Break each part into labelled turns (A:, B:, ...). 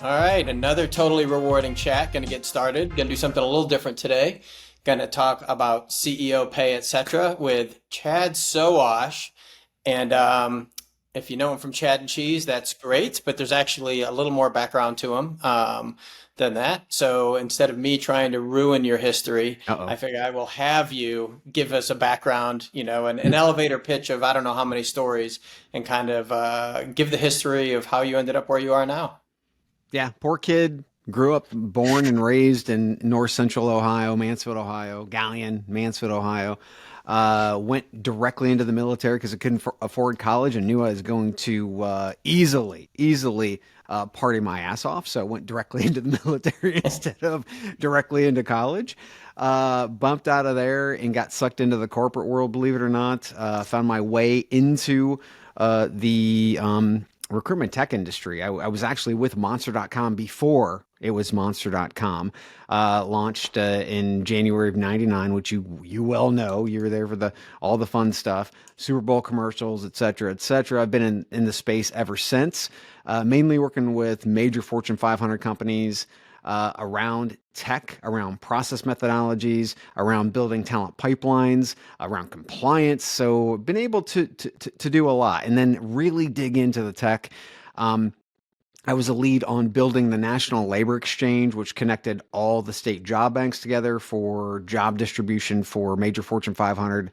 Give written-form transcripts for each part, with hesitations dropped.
A: All right, another totally rewarding chat. Going to get started. Going to do something a little different today. Going to talk about CEO pay, etc., with Chad Sowash. And if you know him from Chad and Cheese, that's great. But there's actually a little more background to him than that. So instead of me trying to ruin your history, I
B: Uh-oh.
A: figure I will have you give us a background, an elevator pitch of I don't know how many stories, and kind of give the history of how you ended up where you are now.
B: Yeah, poor kid. Grew up, born and raised in north central Ohio, Mansfield, Ohio, Gallion, Mansfield, Ohio. Went directly into the military because I couldn't afford college and knew I was going to easily party my ass off. So I went directly into the military instead of directly into college. Bumped out of there and got sucked into the corporate world, believe it or not. Found my way into the recruitment tech industry. I was actually with Monster.com before it was Monster.com. Launched in January of '99, which you well know. You were there for the all the fun stuff, Super Bowl commercials, et cetera, et cetera. I've been in the space ever since, mainly working with major Fortune 500 companies around tech, around process methodologies, around building talent pipelines, around compliance. So been able to do a lot and then really dig into the tech. Um, I was a lead on building the National Labor Exchange, which connected all the state job banks together for job distribution for major Fortune 500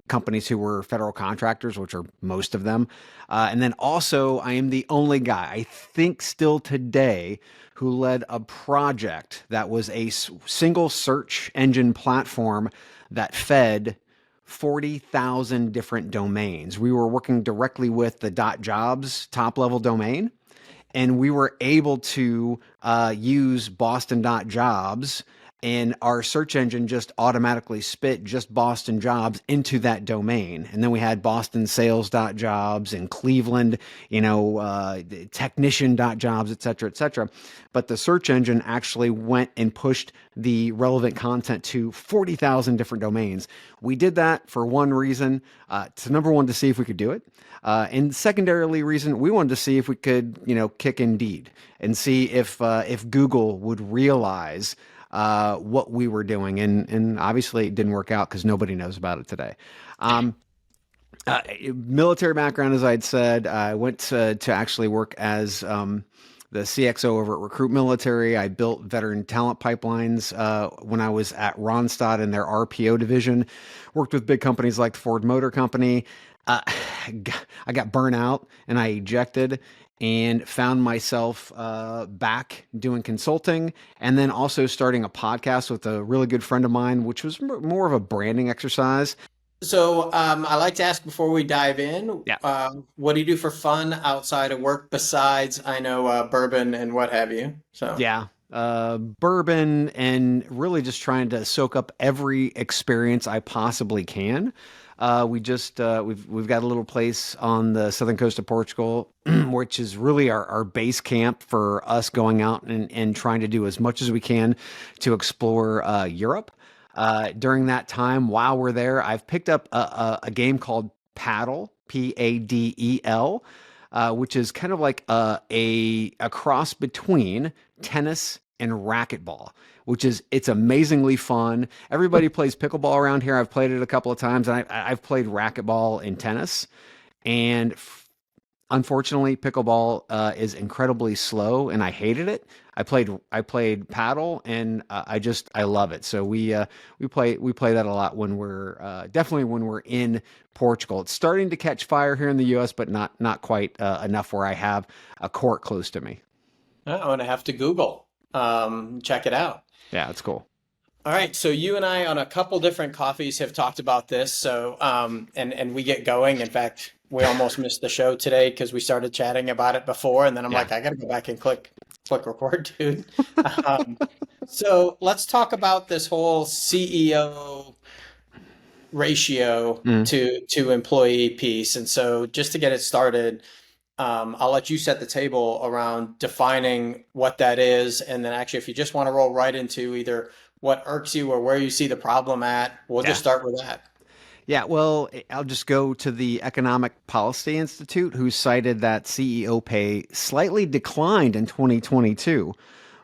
B: companies who were federal contractors, which are most of them. And then also, I am the only guy, I think still today, who led a project that was a single search engine platform that fed 40,000 different domains. We were working directly with the .jobs top level domain, and we were able to use Boston.jobs, and our search engine just automatically spit just Boston jobs into that domain. And then we had Boston sales.jobs and Cleveland, technician.jobs, et cetera, et cetera. But the search engine actually went and pushed the relevant content to 40,000 different domains. We did that for one reason, to number one, to see if we could do it. And secondarily, reason we wanted to see if we could, kick Indeed and see if Google would realize what we were doing, and obviously it didn't work out because nobody knows about it today. Um, Military background, as I'd said, I went to actually work as the CXO over at Recruit Military. I built veteran talent pipelines when I was at Ronstadt in their RPO division. Worked with big companies like the Ford Motor Company. Uh, I got burnt out and I ejected and found myself back doing consulting and then also starting a podcast with a really good friend of mine, which was more of a branding exercise.
A: So I like to ask before we dive in,
B: Yeah.
A: what do you do for fun outside of work besides, I know, bourbon and what have you? So,
B: Yeah. Bourbon and really just trying to soak up every experience I possibly can. We've got a little place on the southern coast of Portugal, which is really our base camp for us going out and trying to do as much as we can to explore Europe. During that time, while we're there, I've picked up a game called Paddle, Padel, which is kind of like a cross between tennis and racquetball, which is it's amazingly fun. Everybody plays pickleball around here. I've played it a couple of times, and I've played racquetball and tennis, and unfortunately, pickleball is incredibly slow, and I hated it. I played paddle, and I love it. So we play that a lot when we're definitely when we're in Portugal. It's starting to catch fire here in the U.S., but not quite enough where I have a court close to me.
A: I'm going to have to Google, check it out.
B: Yeah, it's cool.
A: All right, so you and I on a couple different coffees have talked about this. So, and we get going. In fact, we almost missed the show today because we started chatting about it before, and then I'm
B: Yeah,
A: like, I got to go back and click record, dude. Um, so let's talk about this whole CEO ratio
B: mm,
A: to employee piece. And so, just to get it started, I'll let you set the table around defining what that is, and then actually, if you just want to roll right into either what irks you or where you see the problem at, we'll just
B: yeah.
A: start with that.
B: Yeah, well, I'll just go to the Economic Policy Institute, who cited that CEO pay slightly declined in 2022,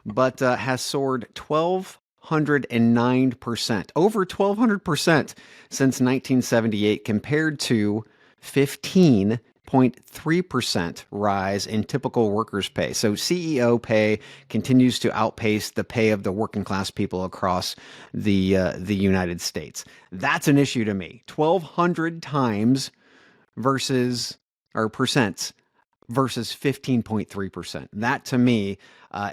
B: but has soared 1,209%, over 1,200% since 1978, compared to 15.3% rise in typical workers' pay. So CEO pay continues to outpace the pay of the working class people across the United States. That's an issue to me. 1,200 times versus or percents versus 15.3%. That to me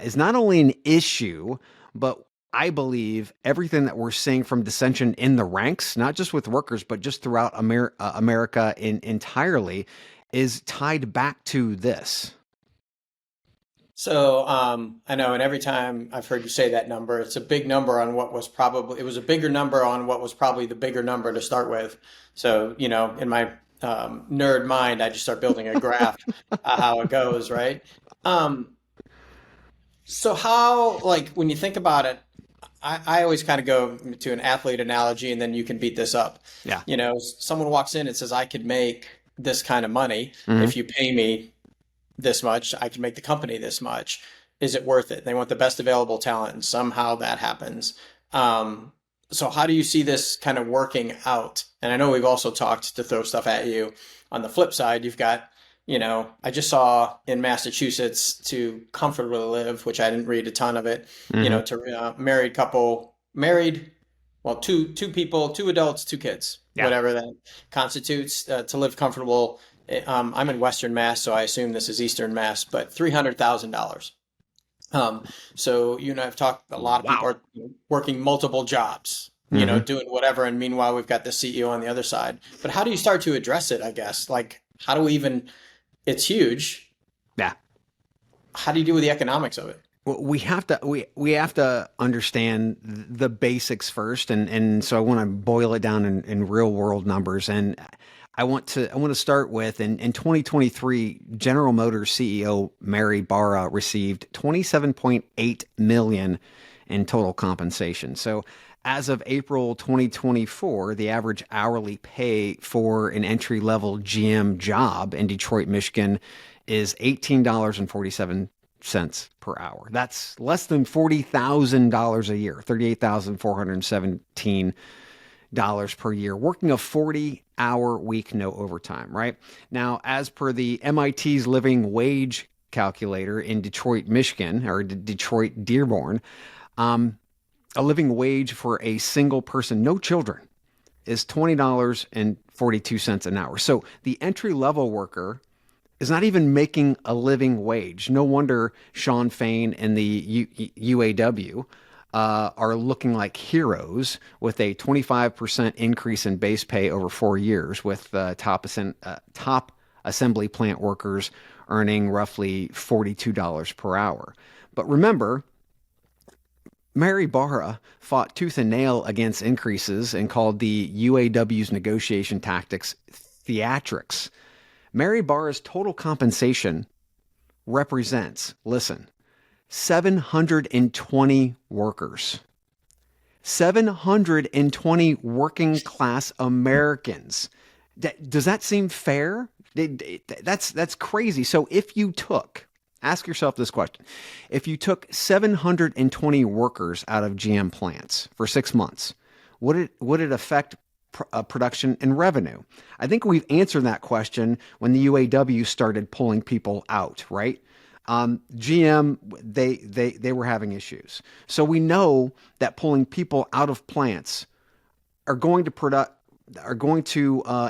B: is not only an issue, but I believe everything that we're seeing from dissension in the ranks, not just with workers, but just throughout America entirely, is tied back to this.
A: So I know, and every time I've heard you say that number, it's a big number on what was probably, it was a bigger number on what was probably the bigger number to start with. So, in my nerd mind, I just start building a graph, how it goes, right? Um, so how, like, when you think about it, I always kind of go to an athlete analogy, and then you can beat this up.
B: Yeah.
A: Someone walks in and says, I could make this kind of money
B: Hmm.
A: if you pay me this much, I can make the company this much. Is it worth it? They want the best available talent, and somehow that happens. Um, so how do you see this kind of working out? And I know we've also talked to throw stuff at you. On the flip side, you've got, I just saw in Massachusetts to comfortably live, which I didn't read a ton of it,
B: Hmm.
A: to married couple, married, well, two people, two adults, two kids,
B: Yeah.
A: whatever that constitutes, to live comfortable. I'm in Western Mass, so I assume this is Eastern Mass, but $300,000. Um, so you and I have talked. A lot of people
B: Wow.
A: are working multiple jobs,
B: Hmm.
A: doing whatever, and meanwhile we've got the CEO on the other side. But how do you start to address it? I guess, like, how do we even? It's huge.
B: Yeah.
A: How do you deal with the economics of it?
B: Well, we have to understand the basics first, and so I want to boil it down in real world numbers. And I want to start with in 2023, General Motors CEO Mary Barra received 27.8 million in total compensation. So as of April 2024, the average hourly pay for an entry level GM job in Detroit, Michigan is $18.47 per hour. That's less than $40,000 a year, $38,417 per year, working a 40-hour week, no overtime, right? Now, as per the MIT's living wage calculator in Detroit, Michigan, or Detroit Dearborn, a living wage for a single person, no children, is $20.42 an hour. So the entry level worker is not even making a living wage. No wonder Sean Fain and the UAW are looking like heroes with a 25% increase in base pay over 4 years, with top assembly plant workers earning roughly $42 per hour. But remember, Mary Barra fought tooth and nail against increases and called the UAW's negotiation tactics theatrics. Mary Barra's total compensation represents, listen, 720 workers. 720 working class Americans. Does that seem fair? That's crazy. So if you took, ask yourself this question. If you took 720 workers out of GM plants for 6 months, would it affect production and revenue? I think we've answered that question when the UAW started pulling people out, right? GM, they were having issues, so we know that pulling people out of plants are going to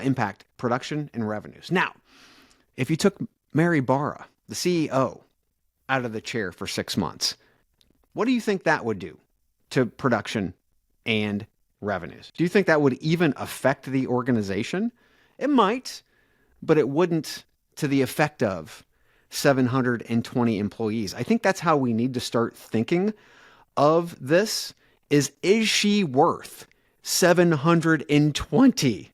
B: impact production and revenues. Now, if you took Mary Barra, the CEO, out of the chair for 6 months, what do you think that would do to production and revenues? Do you think that would even affect the organization? It might, but it wouldn't to the effect of 720 employees. I think that's how we need to start thinking of this is she worth 720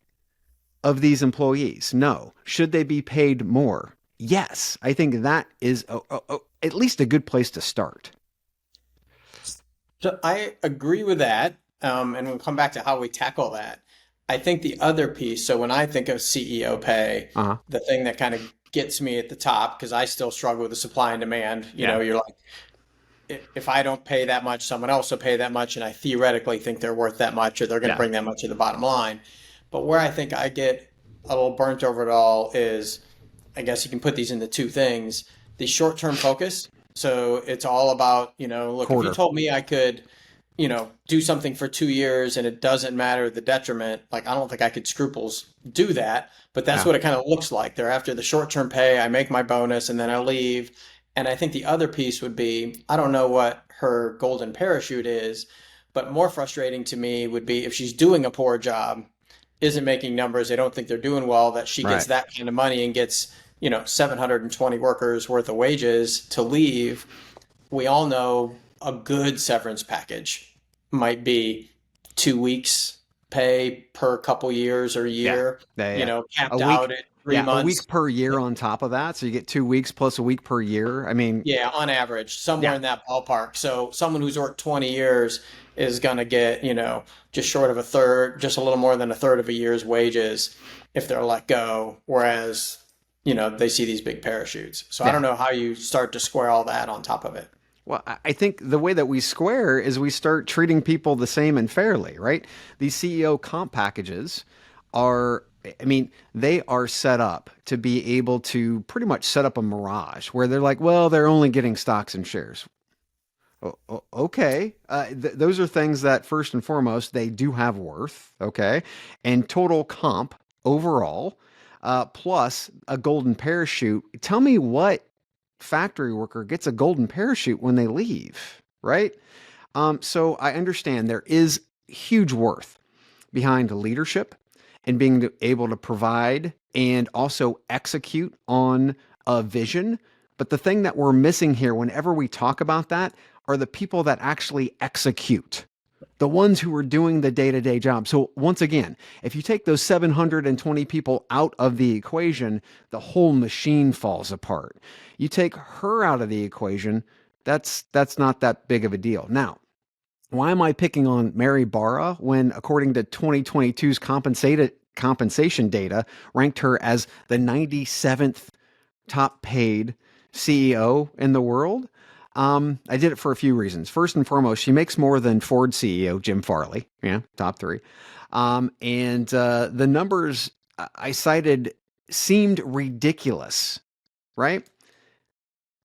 B: of these employees? No. Should they be paid more? Yes. I think that is at least a good place to start.
A: So I agree with that, and we'll come back to how we tackle that. I think the other piece, so when I think of CEO pay,
B: Uh-huh.
A: the thing that kind of gets me at the top, because I still struggle with the supply and demand,
B: Yeah.
A: you're like, if I don't pay that much, someone else will pay that much, and I theoretically think they're worth that much or they're going to
B: Yeah.
A: bring that much to the bottom line. But where I think I get a little burnt over it all is, I guess you can put these into two things. The short-term focus. So it's all about, look, if you
B: Quarter.
A: told me I could, do something for 2 years and it doesn't matter the detriment, like I don't think I could scruples do that. But that's
B: Yeah.
A: what it kind of looks like. They're after the short-term pay, I make my bonus and then I leave. And I think the other piece would be, I don't know what her golden parachute is, but more frustrating to me would be if she's doing a poor job, isn't making numbers, they don't think they're doing well, that she gets
B: Right.
A: that kind of money and gets, 720 workers worth of wages to leave. We all know a good severance package might be 2 weeks pay per couple years or
B: Yeah.
A: year,
B: Yeah. Yeah. A
A: capped
B: week.
A: out at three
B: Yeah. A week
A: months.
B: per year on top of that. So you get 2 weeks plus a week per year. I mean,
A: Yeah, on average, somewhere
B: yeah.
A: in that ballpark. So someone who's worked 20 years is going to get, just short of a third, just a little more than a third of a year's wages if they're let go. Whereas, they see these big parachutes. So I don't
B: Yeah.
A: know how you start to square all that on top of it.
B: Well, I think the way that we square is we start treating people the same and fairly, right? These CEO comp packages are, I mean, they are set up to be able to pretty much set up a mirage where they're like, well, they're only getting stocks and shares. Okay. Those are things that, first and foremost, they do have worth. Okay. And total comp overall, plus a golden parachute. Tell me what factory worker gets a golden parachute when they leave, right? So I understand there is huge worth behind leadership and being able to provide and also execute on a vision. But the thing that we're missing here, whenever we talk about that, are the people that actually execute, the ones who are doing the day to day job. So, once again, if you take those 720 people out of the equation, the whole machine falls apart. You take her out of the equation, that's not that big of a deal. Now, why am I picking on Mary Barra when, according to 2022's compensation data, ranked her as the 97th top paid CEO in the world? I did it for a few reasons. First and foremost, she makes more than Ford CEO Jim Farley, yeah, top three. And the numbers I cited seemed ridiculous, right?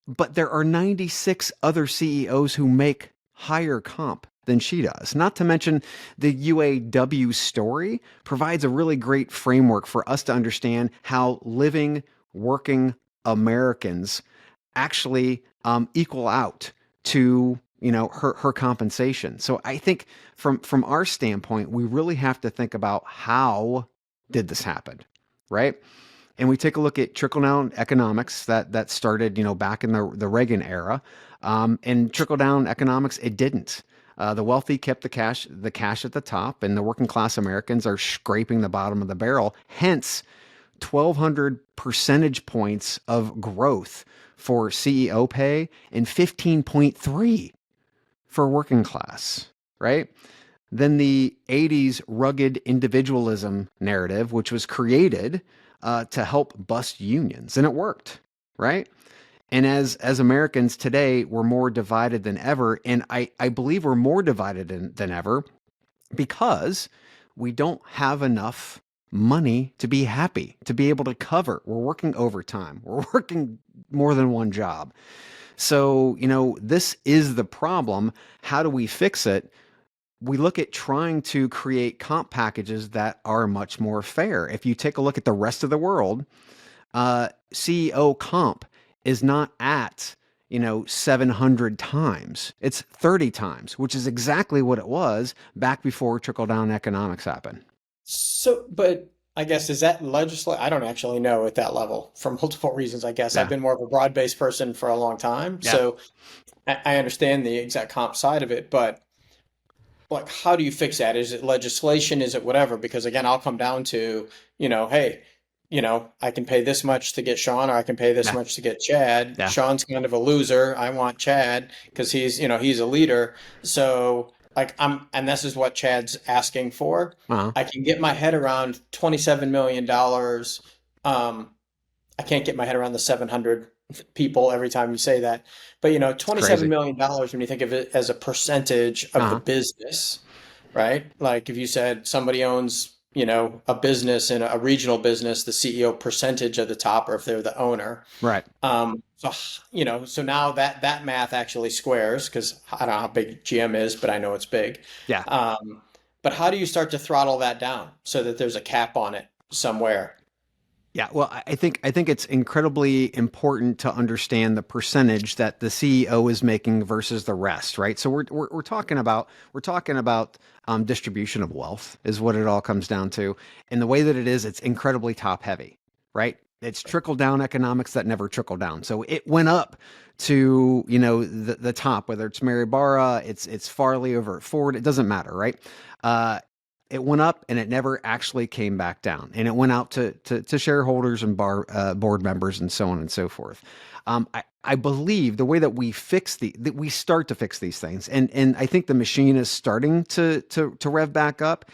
B: But there are 96 other CEOs who make higher comp than she does. Not to mention the UAW story provides a really great framework for us to understand how living, working Americans actually equal out to her compensation. So I think from our standpoint, we really have to think about how did this happen, right? And we take a look at trickle down economics that started back in the Reagan era, and trickle down economics it didn't. The wealthy kept the cash at the top, and the working class Americans are scraping the bottom of the barrel. Hence, 1,200 percentage points of growth for CEO pay and 15.3 for working class, right? Then the 80s rugged individualism narrative, which was created to help bust unions, and it worked, right? And as Americans today, we're more divided than ever, and I believe we're more divided than ever because we don't have enough money to be happy, to be able to cover. We're working overtime. We're working more than one job. So, this is the problem. How do we fix it? We look at trying to create comp packages that are much more fair. If you take a look at the rest of the world, CEO comp is not at 700 times. It's 30 times, which is exactly what it was back before trickle down economics happened.
A: So, but I guess is that legislate? I don't actually know at that level for multiple reasons. I guess I've
B: Yeah.
A: been more of a broad-based person for a long time,
B: Yeah.
A: so I understand the exact comp side of it. But like, how do you fix that? Is it legislation? Is it whatever? Because again, I'll come down to, hey, I can pay this much to get Sean, or I can pay this
B: Yeah.
A: much to get Chad.
B: Yeah.
A: Sean's kind of a loser. I want Chad because he's a leader. So like and this is what Chad's asking for.
B: Uh-huh.
A: I can get my head around $27 million. I can't get my head around the 700 people every time you say that. But
B: It's
A: $27
B: crazy.
A: million dollars when you think of it as a percentage of the
B: Uh-huh.
A: business, right? Like if you said somebody owns, a business and a regional business, the CEO percentage of the top, or if they're the owner.
B: Right.
A: So now that math actually squares because I don't know how big GM is, but I know it's big.
B: Yeah.
A: But how do you start to throttle that down so that there's a cap on it somewhere?
B: Yeah, well, I think it's incredibly important to understand the percentage that the CEO is making versus the rest, right? So we're talking about distribution of wealth is what it all comes down to, and the way that it is, it's incredibly top heavy, right? It's trickle down economics that never trickle down. So it went up to the top, whether it's Mary Barra, it's Farley over at Ford, it doesn't matter, right? Uh, it went up and it never actually came back down. And it went out to shareholders and board members and so on and so forth. I believe the way that that we start to fix these things, and I think the machine is starting to rev back up,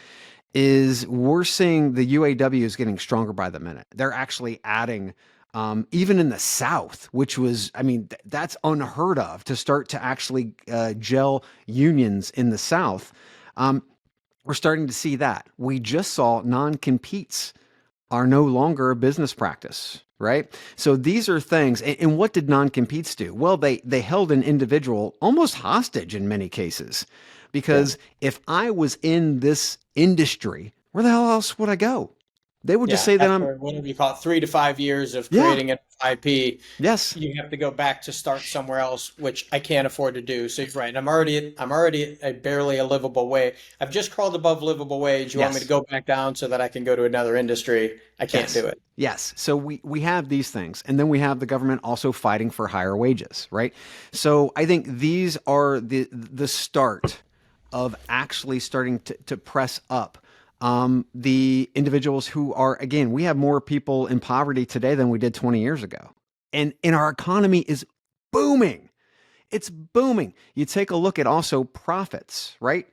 B: is we're seeing the UAW is getting stronger by the minute. They're actually adding, even in the South, which was, I mean, that's unheard of to start to actually gel unions in the South. We're starting to see that. We just saw non-competes are no longer a business practice, right? So these are things. And what did non-competes do? Well, they held an individual almost hostage in many cases,
A: Yeah.
B: because if I was in this industry, where the hell else would I go? They would just
A: Yeah,
B: say that I'm,
A: after whatever you call it, 3 to 5 years of
B: yeah,
A: creating an IP,
B: yes,
A: you have to go back to start somewhere else, which I can't afford to do. So you're right. I'm already at barely a livable wage. I've just crawled above livable wage. You want me to
B: yes.
A: go back down so that I can go to another industry? I can't
B: Yes.
A: do it.
B: Yes. So we have these things. And then we have the government also fighting for higher wages, right? So I think these are the start of actually starting to press up the individuals who are, again, we have more people in poverty today than we did 20 years ago. And our economy is booming. It's booming. You take a look at also profits, right?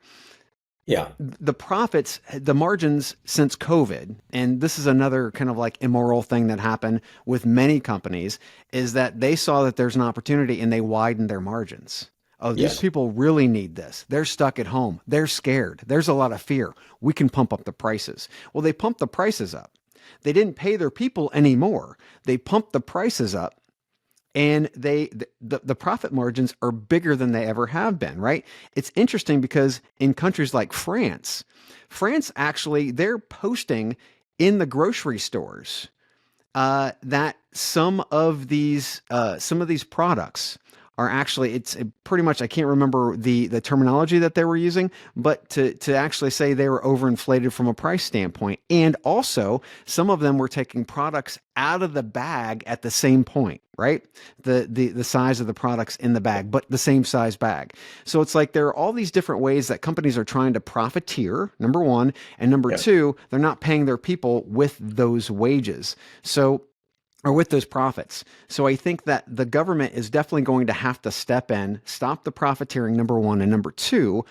A: Yeah.
B: The profits, the margins since COVID, and this is another kind of like immoral thing that happened with many companies, is that they saw that there's an opportunity and they widened their margins. Oh, these
A: Yes.
B: people really need this. They're stuck at home. They're scared. There's a lot of fear. We can pump up the prices. Well, they pumped the prices up. They didn't pay their people anymore. They pumped the prices up, and the profit margins are bigger than they ever have been, right? It's interesting because in countries like France actually, they're posting in the grocery stores that some of these products are actually, it's pretty much, I can't remember the terminology that they were using, but to actually say they were overinflated from a price standpoint. And also some of them were taking products out of the bag at the same point, right? The size of the products in the bag, but the same size bag. So it's like there are all these different ways that companies are trying to profiteer, number one, and number
A: Yeah.
B: two, they're not paying their people with those wages. So, or with those profits. So I think that the government is definitely going to have to step in, stop the profiteering, number one, and number two,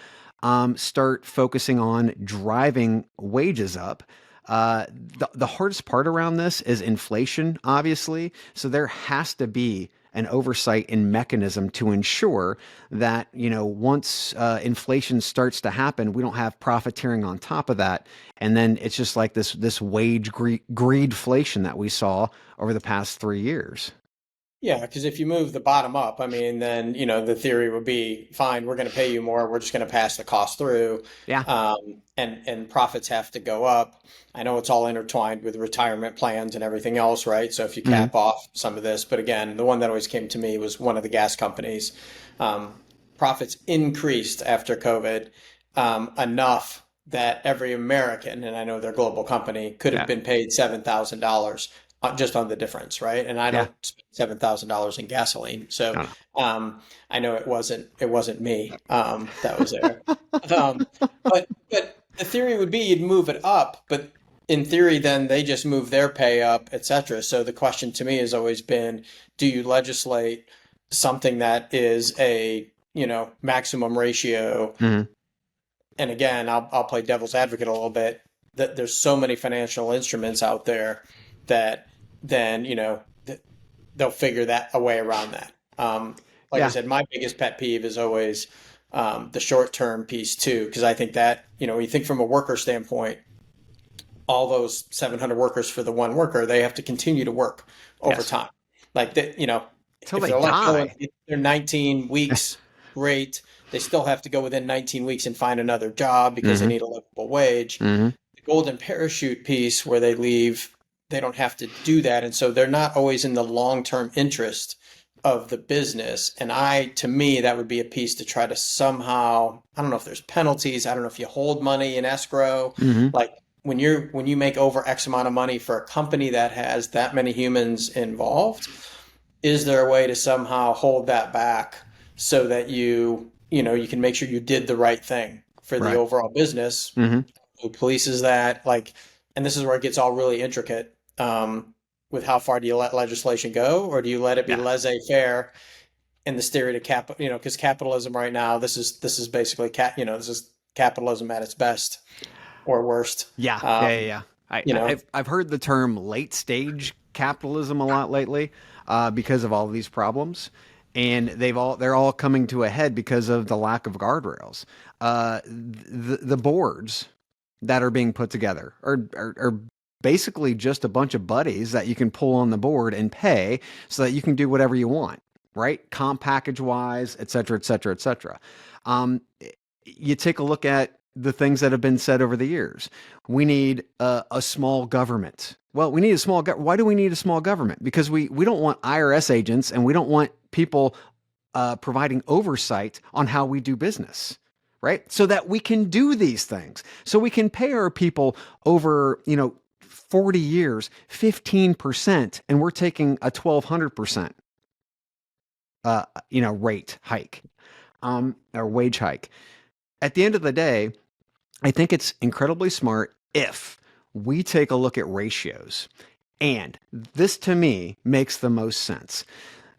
B: start focusing on driving wages up. The hardest part around this is inflation, obviously. So there has to be an oversight and mechanism to ensure that once inflation starts to happen, we don't have profiteering on top of that, and then it's just like this wage greedflation that we saw over the past 3 years.
A: Yeah, because if you move the bottom up, I mean, then, the theory would be, fine, we're going to pay you more. We're just going to pass the cost through.
B: Yeah.
A: And profits have to go up. I know it's all intertwined with retirement plans and everything else, right? So if you
B: Hmm.
A: cap off some of this, but again, the one that always came to me was one of the gas companies. Um, Profits increased after COVID, enough that every American, and I know they're a global company, could have
B: Yeah.
A: been paid $7,000 just on the difference, right? And I
B: Yeah.
A: don't spend $7,000 in gasoline, so
B: No, no.
A: I know it wasn't me that was there. Um, but the theory would be you'd move it up, but in theory, then they just move their pay up, etc. So the question to me has always been, do you legislate something that is a maximum ratio
B: Mhm.
A: and again, I'll play devil's advocate a little bit, that there's so many financial instruments out there that then, they'll figure that a way around that. Like I
B: Yeah.
A: said, my biggest pet peeve is always the short term piece too, because I think that, when you think from a worker standpoint, all those 700 workers for the one worker, they have to continue to work over
B: Yes.
A: time. Like that,
B: Till
A: if
B: they
A: they're let go
B: die.
A: in their 19 weeks, great. They still have to go within 19 weeks and find another job because they
B: Hmm.
A: need a livable wage.
B: Hmm.
A: The golden parachute piece where they leave, they don't have to do that. And so they're not always in the long-term interest of the business. And to me, that would be a piece to try to somehow, I don't know if there's penalties. I don't know if you hold money in escrow.
B: Hmm.
A: Like when you make over X amount of money for a company that has that many humans involved, is there a way to somehow hold that back so that you can make sure you did the right thing for the
B: Right.
A: overall business?
B: Hmm.
A: Who polices that? Like, and this is where it gets all really intricate. With how far do you let legislation go, or do you let it be
B: Yeah.
A: laissez-faire in the spirit of because capitalism right now, this is basically this is capitalism at its best or worst.
B: Yeah. Yeah. Yeah.
A: Um,
B: Yeah.
A: you know,
B: I've heard the term late stage capitalism a lot lately, because of all of these problems, and they're all coming to a head because of the lack of guardrails. The boards that are being put together are basically just a bunch of buddies that you can pull on the board and pay so that you can do whatever you want, right? Comp package wise, et cetera, et cetera, et cetera. Um, you take a look at the things that have been said over the years. We need a small government. Well, we need a small. Why do we need a small government? Because we don't want IRS agents and we don't want people providing oversight on how we do business, right? So that we can do these things, so we can pay our people over 40 years 15%, and we're taking a 1,200% rate hike, or wage hike. At the end of the day, I think it's incredibly smart if we take a look at ratios. And this to me makes the most sense.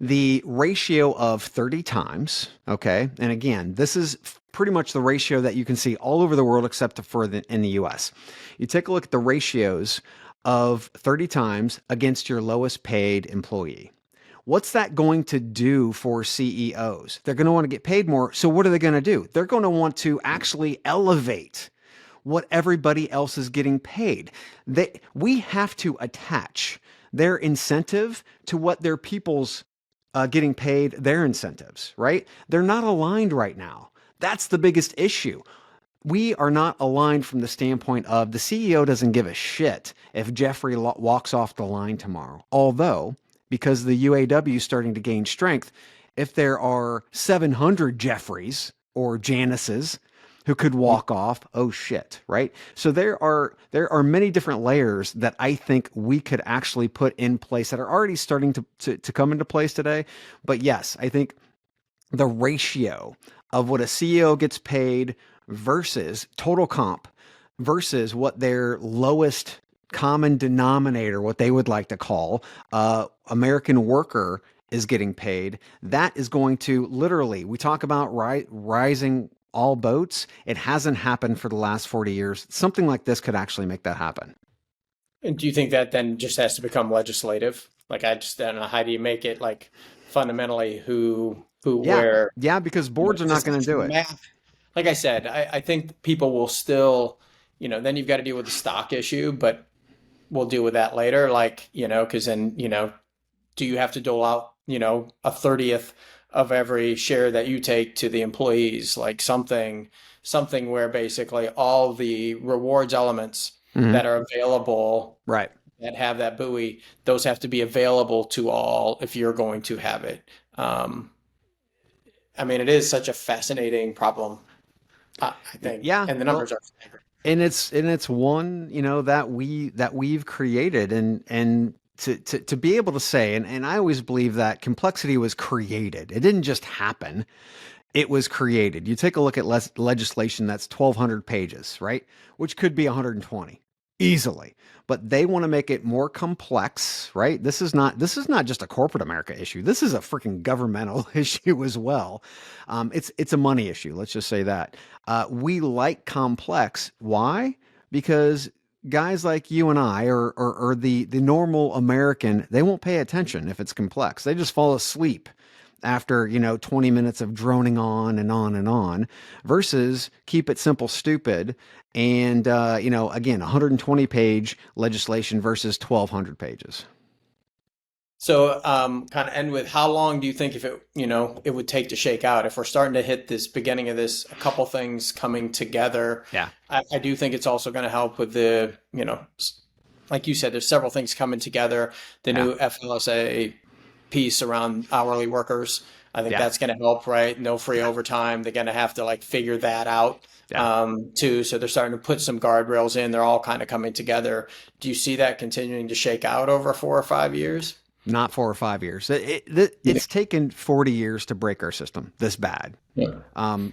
B: The ratio of 30 times, okay? And again, this is pretty much the ratio that you can see all over the world except for in the US. You take a look at the ratios of 30 times against your lowest paid employee. What's that going to do for CEOs? They're going to want to get paid more. So what are they going to do? They're going to want to actually elevate what everybody else is getting paid. We have to attach their incentive to what their people's getting paid their incentives, right? They're not aligned right now. That's the biggest issue. We are not aligned from the standpoint of the CEO doesn't give a shit if Jeffrey walks off the line tomorrow. Although, because the UAW is starting to gain strength, if there are 700 Jeffreys or Janices who could walk off, oh shit, right? So there are many different layers that I think we could actually put in place that are already starting to come into place today. But yes, I think the ratio of what a CEO gets paid versus total comp versus what their lowest common denominator, what they would like to call American worker, is getting paid, that is going to literally, we talk about rising all boats. It hasn't happened for the last 40 years. Something like this could actually make that happen.
A: and do you think that then just has to become legislative? Like I just don't know, how do you make it like fundamentally who
B: Yeah.
A: where
B: Yeah, because boards are not
A: just
B: going to do it.
A: math. Like I said, I think people will still, then you've got to deal with the stock issue, but we'll deal with that later. Like, because then, do you have to dole out, a 30th of every share that you take to the employees? Like something where basically all the rewards elements
B: Hmm.
A: that are available
B: Right.
A: that have that buoy, those have to be available to all if you're going to have it. Um, I mean, it is such a fascinating problem, I think,
B: Yeah.
A: and the
B: Well,
A: numbers are staggering.
B: and it's one that we've created, and to be able to say, and I always believe that complexity was created. It didn't just happen. It was created. You take a look at legislation that's 1,200 pages, right? Which could be 120. easily. But they want to make it more complex, right? This is not just a corporate America issue. This is a freaking governmental issue as well. It's a money issue. Let's just say that. We like complex. Why? Because guys like you and I, or the normal American, they won't pay attention if it's complex. They just fall asleep after 20 minutes of droning on and on and on, versus keep it simple stupid. And again, 120 page legislation versus 1200 pages.
A: So, kind of end with how long do you think if it would take to shake out? If we're starting to hit this beginning of this, a couple things coming together,
B: Yeah.
A: I do think it's also going to help with like you said, there's several things coming together. The
B: Yeah.
A: new FLSA piece around hourly workers, I think
B: Yeah.
A: that's going to help, right? No free overtime. They're going to have to like figure that out,
B: Yeah.
A: too. So they're starting to put some guardrails in. They're all kind of coming together. Do you see that continuing to shake out over 4 or 5 years?
B: Not 4 or 5 years.
A: Yeah.
B: It's taken 40 years to break our system this bad.
A: Yeah.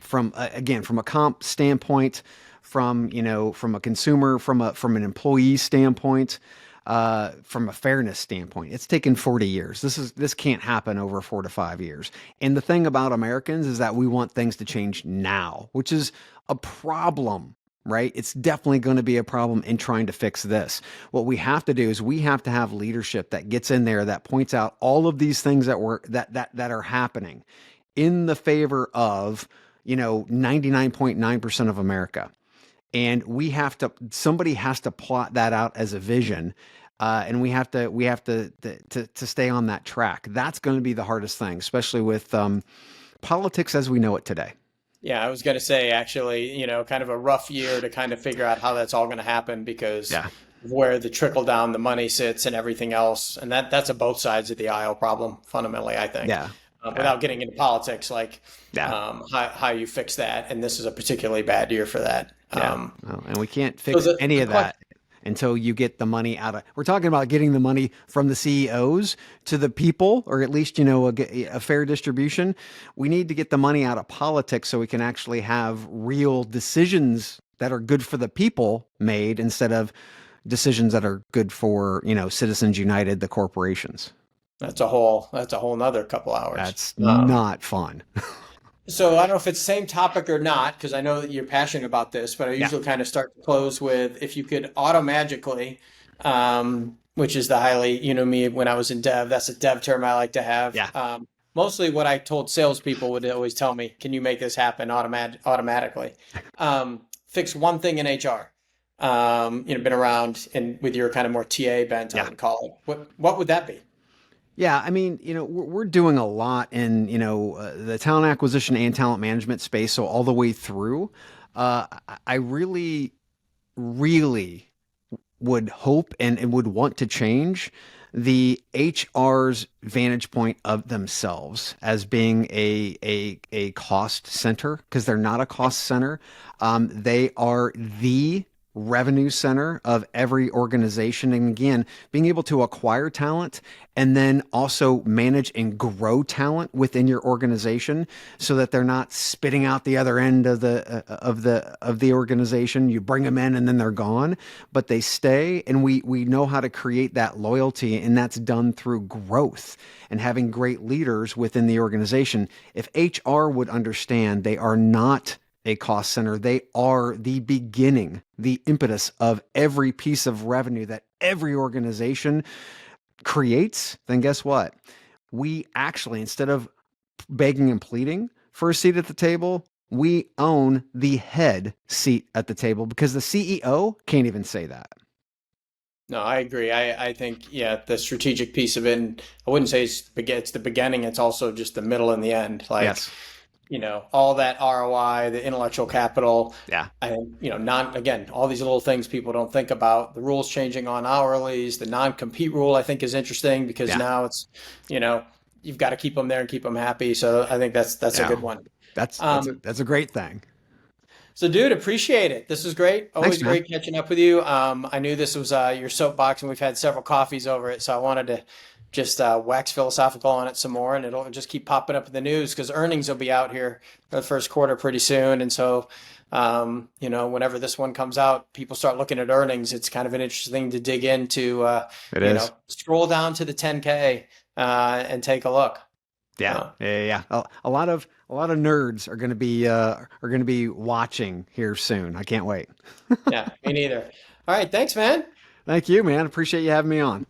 B: From again, from a comp standpoint, from a consumer, from an employee standpoint, from a fairness standpoint, it's taken 40 years. This can't happen over 4 to 5 years. And the thing about Americans is that we want things to change now, which is a problem. Right? It's definitely going to be a problem in trying to fix this. What we have to do is we have to have leadership that gets in there, that points out all of these things that are happening in the favor of 99.9% of America. And somebody has to plot that out as a vision. And we have to stay on that track. That's going to be the hardest thing, especially with politics as we know it today.
A: Yeah, I was going to say actually, kind of a rough year to kind of figure out how that's all going to happen because
B: Yeah.
A: of where the trickle down the money sits and everything else. And that's a both sides of the aisle problem, fundamentally, I think.
B: Yeah. Yeah.
A: Without getting into politics, like
B: Yeah.
A: how you fix that. And this is a particularly bad year for that.
B: Yeah. Well, and we can't
A: So
B: fix any
A: the
B: of
A: question,
B: that until you get the money out of. We're talking about getting the money from the CEOs to the people, or at least, a fair distribution. We need to get the money out of politics so we can actually have real decisions that are good for the people made instead of decisions that are good for, Citizens United, the corporations.
A: that's a whole nother couple hours.
B: That's not fun.
A: So I don't know if it's the same topic or not, because I know that you're passionate about this, but I
B: Yeah.
A: usually kind of start to close with if you could automagically, which is the highly, me when I was in dev, that's a dev term I like to have.
B: Yeah.
A: Mostly what I told salespeople would always tell me, can you make this happen automatically? Fix one thing in HR. Been around and with your kind of more TA bent, I
B: Yeah.
A: would call it. What would that be?
B: Yeah, I mean, we're doing a lot in, the talent acquisition and talent management space. So all the way through, I really, really would hope and would want to change the HR's vantage point of themselves as being a cost center, because they're not a cost center. They are the revenue center of every organization. And again, being able to acquire talent and then also manage and grow talent within your organization so that they're not spitting out the other end of the organization. You bring them in and then they're gone, but they stay. And we know how to create that loyalty, and that's done through growth and having great leaders within the organization. If HR would understand, they are not a cost center. They are the beginning, the impetus of every piece of revenue that every organization creates. Then guess what? We actually, instead of begging and pleading for a seat at the table, we own the head seat at the table because the CEO can't even say that.
A: No, I agree. I think, yeah, the strategic piece of it, and I wouldn't say it's the beginning, it's also just the middle and the end. Like,
B: Yes.
A: all that ROI, the intellectual capital,
B: Yeah.
A: I think, again, all these little things people don't think about. The rules changing on hourlies, the non-compete rule, I think is interesting because
B: Yeah.
A: now it's, you've got to keep them there and keep them happy. So I think that's a
B: Yeah.
A: good one.
B: That's a great thing.
A: So, dude, appreciate it. This was great.
B: Thanks,
A: Always
B: man.
A: great catching up with you. I knew this was your soapbox, and we've had several coffees over it. So I wanted to just wax philosophical on it some more, and it'll just keep popping up in the news because earnings will be out here for the first quarter pretty soon. And so Whenever this one comes out, people start looking at earnings. It's kind of an interesting thing to dig into,
B: It is.
A: scroll down to the 10K and take a look.
B: Yeah,
A: So,
B: yeah, yeah. A lot of nerds are going to be watching here soon. I can't wait.
A: yeah, me neither. All right, thanks, man.
B: Thank you, man. Appreciate you having me on.